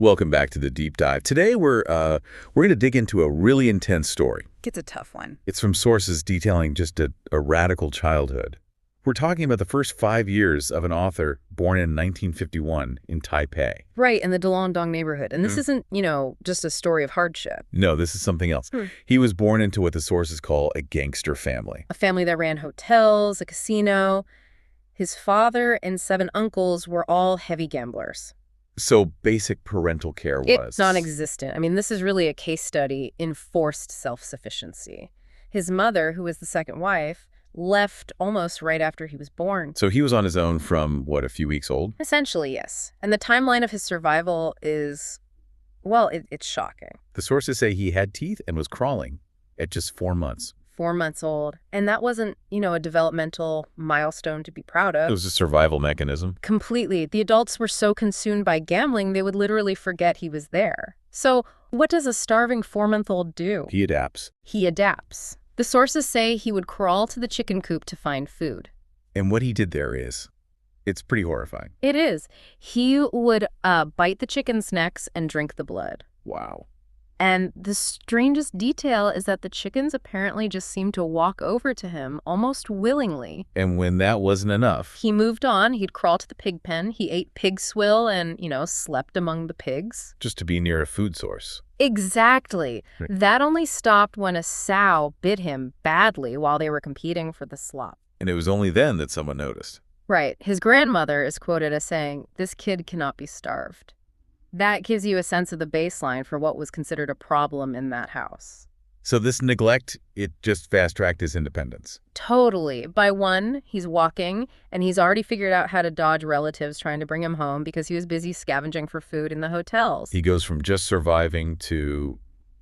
Welcome back to the deep dive. Today we're going to dig into a really intense story. It's a tough one. It's from sources detailing just a radical childhood. We're talking about the first 5 years of an author born in 1951 in Taipei. Right, in the Dalandong neighborhood. And this isn't, just a story of hardship. No, this is something else. He was born into what the sources call a gangster family. A family that ran hotels, a casino. His father and 7 uncles were all heavy gamblers. So basic parental care was... It's non-existent. I mean, this is really a case study in forced self-sufficiency. His mother, who was the second wife, left almost right after he was born. So he was on his own from, what, a few weeks old? Essentially, yes. And the timeline of his survival is, well, it's shocking. The sources say he had teeth and was crawling at just 4 months. 4 months old. And that wasn't, a developmental milestone to be proud of. It was a survival mechanism. Completely. The adults were so consumed by gambling, they would literally forget he was there. So what does a starving 4-month-old do? He adapts. He adapts. The sources say he would crawl to the chicken coop to find food. And what he did there it's pretty horrifying. It is. He would bite the chickens' necks and drink the blood. Wow. And the strangest detail is that the chickens apparently just seemed to walk over to him almost willingly. And when that wasn't enough... He moved on. He'd crawl to the pig pen. He ate pig swill and, slept among the pigs. Just to be near a food source. Exactly. Right. That only stopped when a sow bit him badly while they were competing for the slop. And it was only then that someone noticed. Right. His grandmother is quoted as saying, "This kid cannot be starved." That gives you a sense of the baseline for what was considered a problem in that house. So this neglect, it just fast-tracked his independence. Totally. By 1, he's walking, and he's already figured out how to dodge relatives trying to bring him home because he was busy scavenging for food in the hotels. He goes from just surviving to,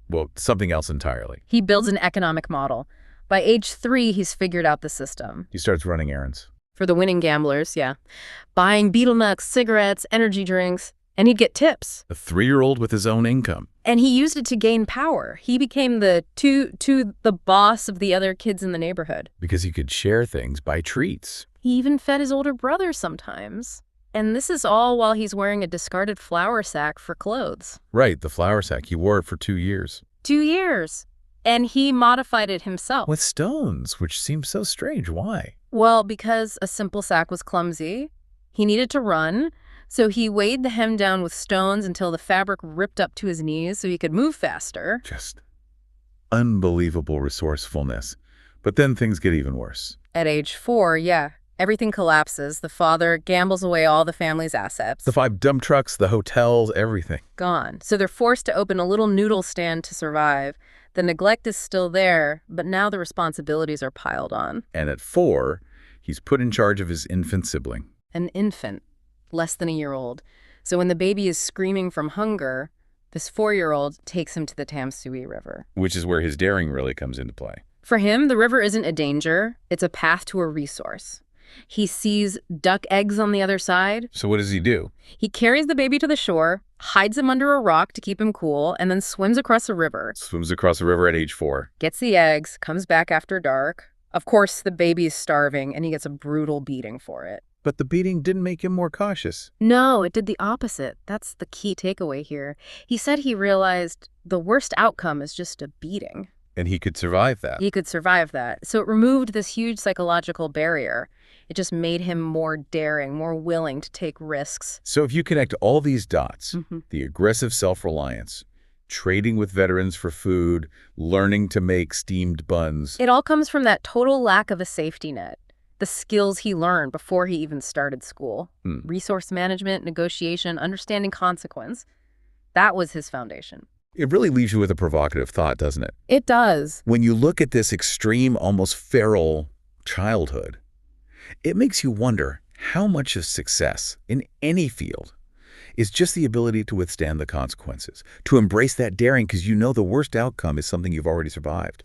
well, something else entirely. He builds an economic model. By age 3, he's figured out the system. He starts running errands. For the winning gamblers, yeah. Buying betel nuts, cigarettes, energy drinks. And he'd get tips. A 3-year-old with his own income. And he used it to gain power. He became the boss of the other kids in the neighborhood. Because he could share things by treats. He even fed his older brother sometimes. And this is all while he's wearing a discarded flour sack for clothes. Right, the flour sack. He wore it for 2 years. 2 years. And he modified it himself. With stones, which seems so strange. Why? Well, because a simple sack was clumsy. He needed to run. So he weighed the hem down with stones until the fabric ripped up to his knees so he could move faster. Just unbelievable resourcefulness. But then things get even worse. At age 4, everything collapses. The father gambles away all the family's assets. The 5 dump trucks, the hotels, everything. Gone. So they're forced to open a little noodle stand to survive. The neglect is still there, but now the responsibilities are piled on. And at 4, he's put in charge of his infant sibling. An infant. Less than a year old. So when the baby is screaming from hunger, this 4-year-old takes him to the Tamsui River. Which is where his daring really comes into play. For him, the river isn't a danger. It's a path to a resource. He sees duck eggs on the other side. So what does he do? He carries the baby to the shore, hides him under a rock to keep him cool, and then swims across the river. Swims across the river at age 4. Gets the eggs, comes back after dark. Of course, the baby is starving, and he gets a brutal beating for it. But the beating didn't make him more cautious. No, it did the opposite. That's the key takeaway here. He said he realized the worst outcome is just a beating. And he could survive that. He could survive that. So it removed this huge psychological barrier. It just made him more daring, more willing to take risks. So if you connect all these dots, the aggressive self-reliance, trading with veterans for food, learning to make steamed buns. It all comes from that total lack of a safety net. The skills he learned before he even started school. Resource management, negotiation, understanding consequence. That was his foundation. It really leaves you with a provocative thought, doesn't it? It does. When you look at this extreme, almost feral childhood, it makes you wonder how much of success in any field is just the ability to withstand the consequences, to embrace that daring because you know the worst outcome is something you've already survived.